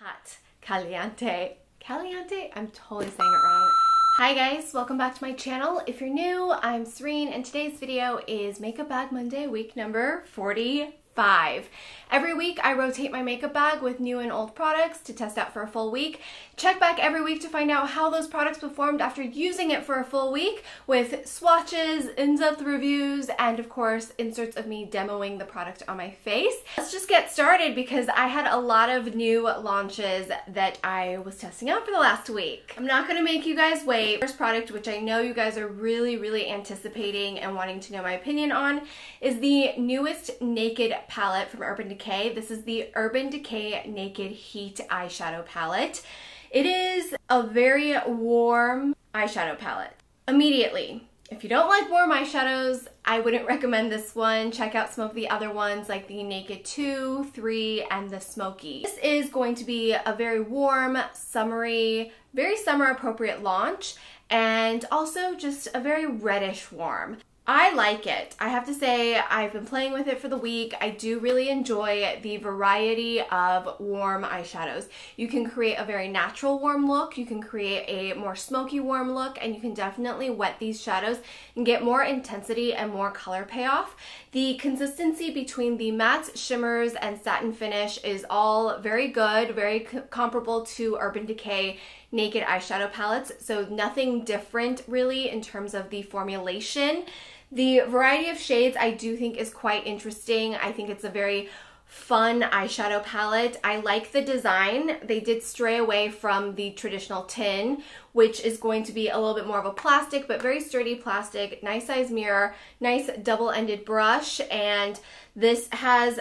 hot, caliente. Caliente? I'm totally saying it wrong. Hi guys, welcome back to my channel. If you're new, I'm Serene and today's video is Makeup Bag Monday, week number 45. Every week I rotate my makeup bag with new and old products to test out for a full week. Check back every week to find out how those products performed after using it for a full week with swatches, in-depth reviews, and of course inserts of me demoing the product on my face. Let's just get started because I had a lot of new launches that I was testing out for the last week. I'm not going to make you guys wait. First product, which I know you guys are really anticipating and wanting to know my opinion on, is the newest Naked palette from Urban Decay. This is the Urban Decay Naked Heat Eyeshadow Palette. It is a very warm eyeshadow palette. Immediately, if you don't like warm eyeshadows, I wouldn't recommend this one. Check out some of the other ones like the Naked 2, 3, and the Smoky. This is going to be a very warm, summery, very summer appropriate launch, and also just a very reddish warm. I like it. I have to say, I've been playing with it for the week. I do really enjoy the variety of warm eyeshadows. You can create a very natural warm look, you can create a more smoky warm look, and you can definitely wet these shadows and get more intensity and more color payoff. The consistency between the mattes, shimmers, and satin finish is all very good, very comparable to Urban Decay Naked eyeshadow palettes, so nothing different really in terms of the formulation. The variety of shades I do think is quite interesting. I think it's a very fun eyeshadow palette. I like the design. They did stray away from the traditional tin, which is going to be a little bit more of a plastic, but very sturdy plastic, nice size mirror, nice double-ended brush, and this has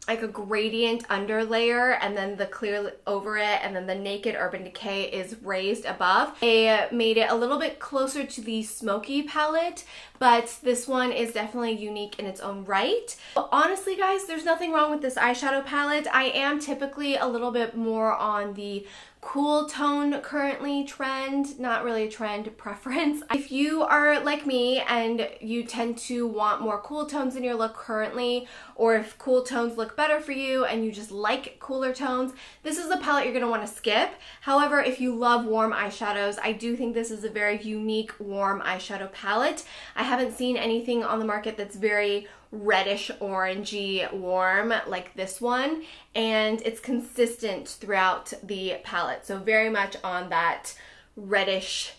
like a gradient underlayer and then the clear over it, and then the Naked Urban Decay is raised above. They made it a little bit closer to the Smoky palette, but this one is definitely unique in its own right. But honestly guys, there's nothing wrong with this eyeshadow palette. I am typically a little bit more on the cool tone currently trend, not really a trend, preference. If you are like me and you tend to want more cool tones in your look currently, or if cool tones look better for you and you just like cooler tones, this is a palette you're going to want to skip. However, if you love warm eyeshadows, I do think this is a very unique warm eyeshadow palette. I haven't seen anything on the market that's very reddish orangey warm like this one, and it's consistent throughout the palette, so very much on that reddish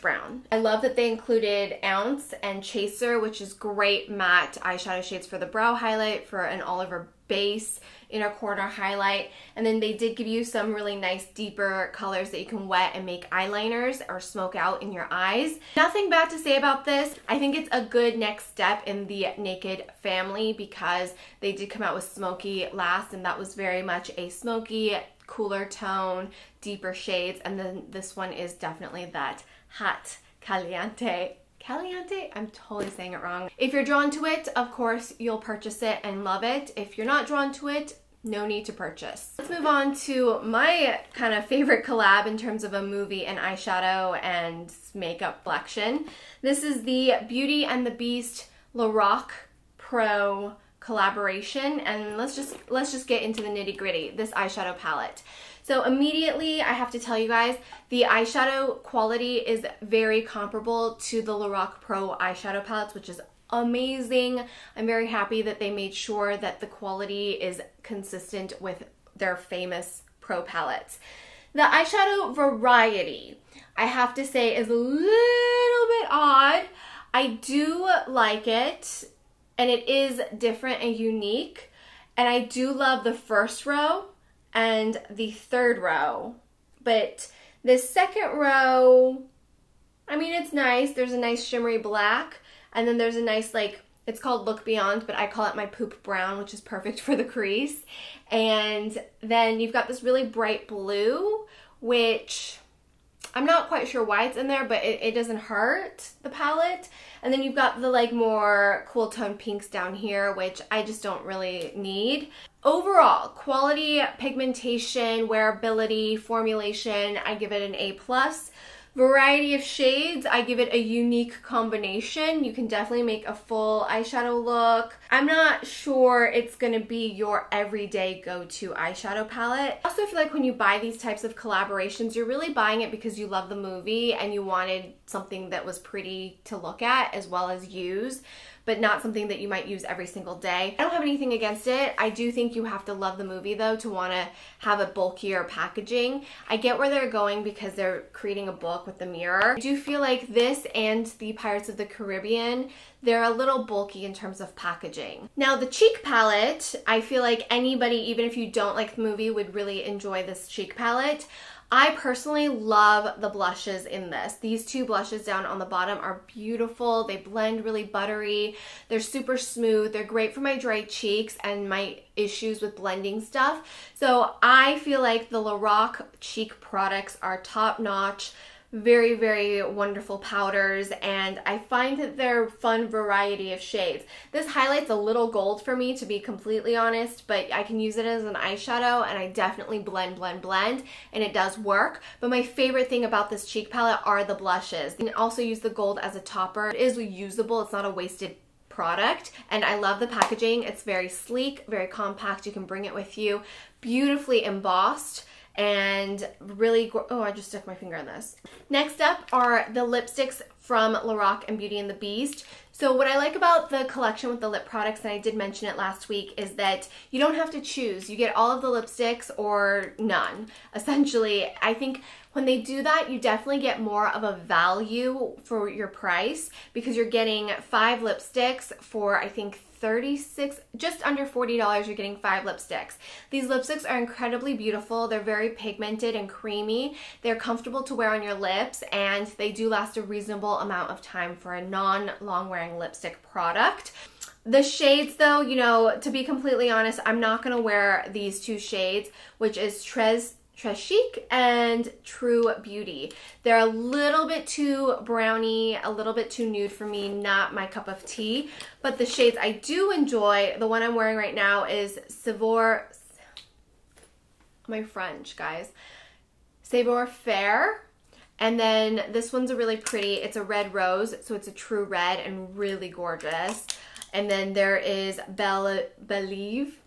brown. I love that they included Ounce and Chaser, which is great matte eyeshadow shades for the brow highlight, for an all over base, inner corner highlight, and then they did give you some really nice deeper colors that you can wet and make eyeliners or smoke out in your eyes. Nothing bad to say about this. I think it's a good next step in the Naked family because they did come out with Smoky last, and that was very much a smoky, cooler tone, deeper shades, and then this one is definitely that hot, caliente. Caliente? I'm totally saying it wrong. If you're drawn to it, of course, you'll purchase it and love it. If you're not drawn to it, no need to purchase. Let's move on to my kind of favorite collab in terms of a movie and eyeshadow and makeup collection. This is the Beauty and the Beast LORAC Pro collaboration, and let's just get into the nitty-gritty. This eyeshadow palette. So immediately I have to tell you guys, the eyeshadow quality is very comparable to the LORAC Pro eyeshadow palettes, which is amazing. I'm very happy that they made sure that the quality is consistent with their famous Pro palettes. The eyeshadow variety, I have to say, is a little bit odd. I do like it, and it is different and unique, and I do love the first row and the third row, but the second row, I mean, it's nice. There's a nice shimmery black, and then there's a nice, like, it's called Look Beyond, but I call it my poop brown, which is perfect for the crease. And then you've got this really bright blue, which I'm not quite sure why it's in there, but it doesn't hurt the palette. And then you've got the like more cool tone pinks down here, which I just don't really need. Overall, quality, pigmentation, wearability, formulation, I give it an A+. variety of shades. I give it a unique combination. You can definitely make a full eyeshadow look. I'm not sure it's gonna be your everyday go-to eyeshadow palette. I also feel like when you buy these types of collaborations, you're really buying it because you love the movie and you wanted something that was pretty to look at as well as use, but not something that you might use every single day. I don't have anything against it. I do think you have to love the movie though to want to have a bulkier packaging. I get where they're going because they're creating a book with the mirror. I do feel like this and the Pirates of the Caribbean, they're a little bulky in terms of packaging. Now the cheek palette, I feel like anybody, even if you don't like the movie, would really enjoy this cheek palette. I personally love the blushes in this. These two blushes down on the bottom are beautiful. They blend really buttery. They're super smooth. They're great for my dry cheeks and my issues with blending stuff. So I feel like the LORAC cheek products are top notch. Very, very wonderful powders, and I find that they're fun variety of shades. This highlight's a little gold for me, to be completely honest, but I can use it as an eyeshadow, and I definitely blend, and it does work. But my favorite thing about this cheek palette are the blushes. You can also use the gold as a topper. It is usable. It's not a wasted product, and I love the packaging. It's very sleek, very compact. You can bring it with you. Beautifully embossed. And really, oh, I just stuck my finger in this. Next up are the lipsticks from LORAC and Beauty and the Beast. So what I like about the collection with the lip products, and I did mention it last week, is that you don't have to choose. You get all of the lipsticks or none. Essentially, I think when they do that, you definitely get more of a value for your price because you're getting 5 lipsticks for, I think, just under $40, you're getting 5 lipsticks. These lipsticks are incredibly beautiful. They're very pigmented and creamy. They're comfortable to wear on your lips, and they do last a reasonable amount of time for a non-long wearing lipstick product. The shades though, you know, to be completely honest, I'm not gonna wear these 2 shades, which is Très Chic and True Beauty. They're a little bit too browny, a little bit too nude for me, not my cup of tea. But the shades I do enjoy, the one I'm wearing right now is Savoir, my French, guys. Savoir Faire. And then this one's a really pretty, it's a red rose, so it's a true red and really gorgeous. And then there is Believe,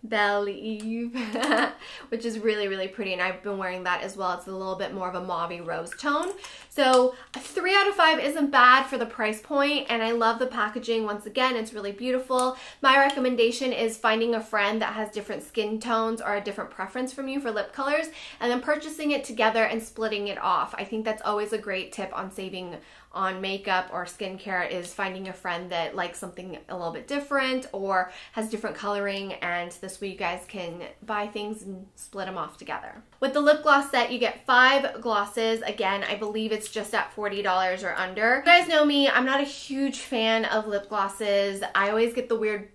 which is really, really pretty. And I've been wearing that as well. It's a little bit more of a mauve rose tone. So a 3 out of 5 isn't bad for the price point. And I love the packaging. Once again, it's really beautiful. My recommendation is finding a friend that has different skin tones or a different preference from you for lip colors, and then purchasing it together and splitting it off. I think that's always a great tip on saving on makeup or skincare, is finding a friend that likes something a little bit different or has different coloring, and this way you guys can buy things and split them off together. With the lip gloss set, you get 5 glosses. Again, I believe it's just at $40 or under. You guys know me, I'm not a huge fan of lip glosses. I always get the weird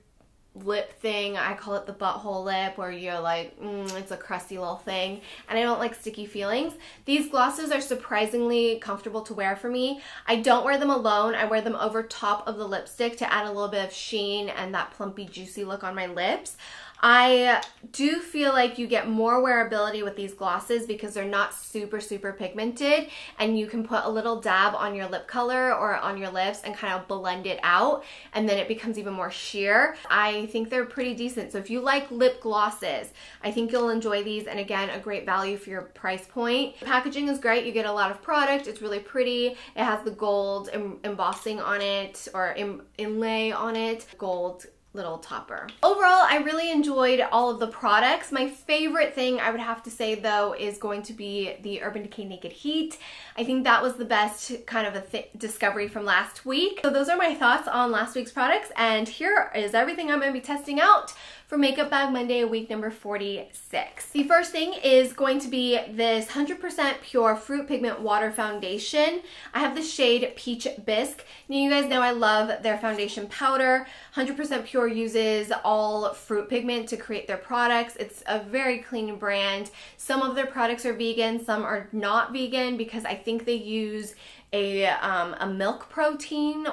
lip thing. I call it the butthole lip, where you're like, it's a crusty little thing, and I don't like sticky feelings. These glosses are surprisingly comfortable to wear for me. I don't wear them alone. I wear them over top of the lipstick to add a little bit of sheen and that plumpy, juicy look on my lips. I do feel like you get more wearability with these glosses because they're not super, super pigmented, and you can put a little dab on your lip color or on your lips and kind of blend it out, and then it becomes even more sheer. I think they're pretty decent. So if you like lip glosses, I think you'll enjoy these, and again, a great value for your price point. The packaging is great. You get a lot of product. It's really pretty. It has the gold embossing on it, or inlay on it, gold little topper. Overall, I really enjoyed all of the products. My favorite thing I would have to say though is going to be the Urban Decay Naked Heat. I think that was the best kind of a discovery from last week. So those are my thoughts on last week's products, and here is everything I'm going to be testing out for Makeup Bag Monday, week number 46. The first thing is going to be this 100% Pure Fruit Pigment Water Foundation. I have the shade Peach Bisque. Now you guys know I love their foundation powder. 100% Pure uses all fruit pigment to create their products. It's a very clean brand. Some of their products are vegan, some are not vegan, because I think they use a milk protein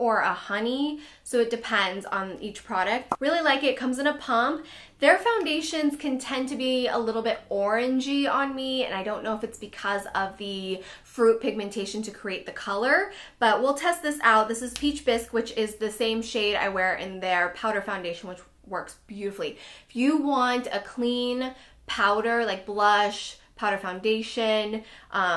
or a honey, so it depends on each product. Really like it. Comes in a pump. Their foundations can tend to be a little bit orangey on me, and I don't know if it's because of the fruit pigmentation to create the color, but we'll test this out. This is Peach Bisque, which is the same shade I wear in their powder foundation, which works beautifully. If you want a clean powder, like blush, powder foundation,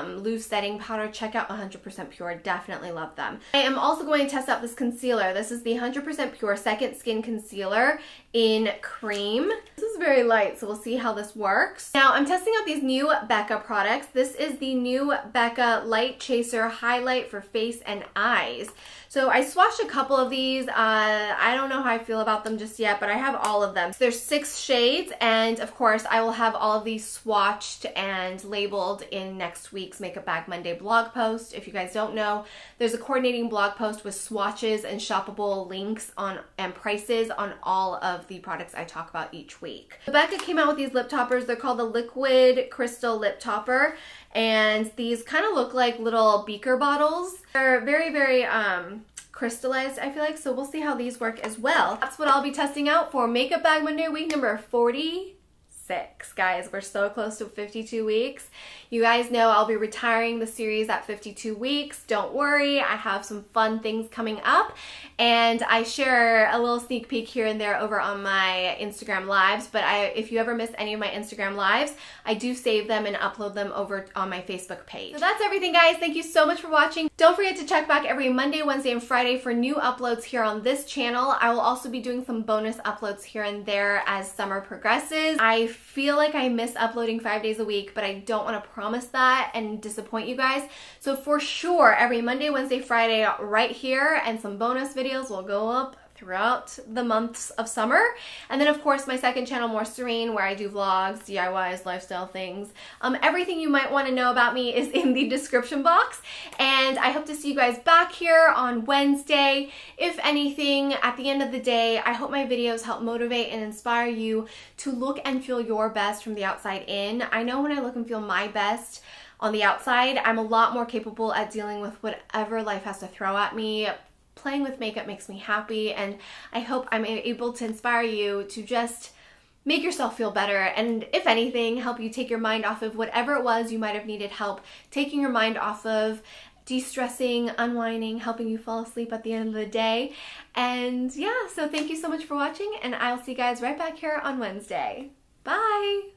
loose setting powder, check out 100% Pure. Definitely love them. I am also going to test out this concealer. This is the 100% Pure Second Skin Concealer in Cream. This is very light, so we'll see how this works. Now, I'm testing out these new BECCA products. This is the new BECCA Light Chaser Highlight for Face and Eyes. So I swatched a couple of these. I don't know how I feel about them just yet, but I have all of them. So there's 6 shades, and of course I will have all of these swatched and labeled in next week's Makeup Bag Monday blog post. If you guys don't know, there's a coordinating blog post with swatches and shoppable links on and prices on all of the products I talk about each week. BECCA came out with these lip toppers. They're called the Liquid Crystal Lip Topper, and these kind of look like little beaker bottles. They're very, very crystallized, I feel like, so we'll see how these work as well. That's what I'll be testing out for Makeup Bag Monday week number 46. Guys, we're so close to 52 weeks. You guys know I'll be retiring the series at 52 weeks. Don't worry, I have some fun things coming up, and I share a little sneak peek here and there over on my Instagram lives, but if you ever miss any of my Instagram lives, I do save them and upload them over on my Facebook page. So that's everything, guys. Thank you so much for watching. Don't forget to check back every Monday, Wednesday, and Friday for new uploads here on this channel. I will also be doing some bonus uploads here and there as summer progresses. I feel like I miss uploading 5 days a week, but I don't want to promise that and disappoint you guys. So for sure, every Monday, Wednesday, Friday right here, and some bonus videos will go up throughout the months of summer. And then of course my second channel, More Serene, where I do vlogs, DIYs, lifestyle things. Everything you might want to know about me is in the description box, and I hope to see you guys back here on Wednesday. If anything, at the end of the day, I hope my videos help motivate and inspire you to look and feel your best from the outside in. I know when I look and feel my best on the outside, I'm a lot more capable at dealing with whatever life has to throw at me. Playing with makeup makes me happy, and I hope I'm able to inspire you to just make yourself feel better, and if anything, help you take your mind off of whatever it was you might have needed help taking your mind off of, de-stressing, unwinding, helping you fall asleep at the end of the day. And yeah, so thank you so much for watching, and I'll see you guys right back here on Wednesday. Bye!